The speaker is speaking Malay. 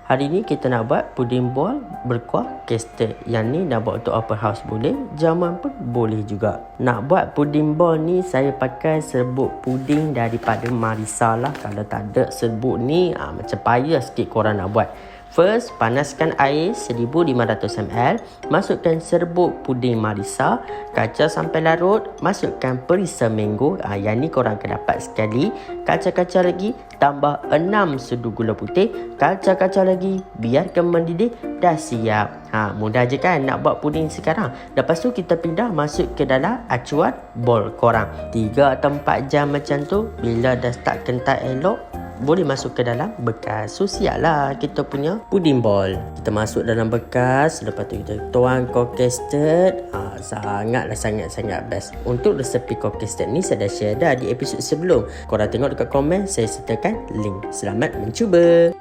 Hari ni kita nak buat puding bol berkuah custard. Yang ni nak buat untuk open house boleh, jamuan pun boleh juga. Nak buat puding bol ni saya pakai serbuk puding daripada Marisa lah. Kalau tak ada serbuk ni macam payah sikit korang nak buat. First, panaskan air 1500 ml. Masukkan serbuk puding Marisa, kacau sampai larut. Masukkan perisa mango. Yang ni korang akan dapat sekali. Kacau-kacau lagi. Tambah 6 sudu gula putih. Kacau-kacau lagi. Biarkan mendidih. Dah siap. Mudah je kan nak buat puding sekarang. Lepas tu kita pindah masuk ke dalam acuan bol korang. 3 atau 4 jam macam tu. Bila dah start kental elok, boleh masuk ke dalam bekas. So siap lah kita punya puding bol. Kita masuk dalam bekas. Lepas tu kita tuang cocoa custard. Sangat best. Untuk resepi cocoa custard ni saya dah share dah di episod sebelum. Korang tengok dekat komen, saya sertakan link. Selamat mencuba.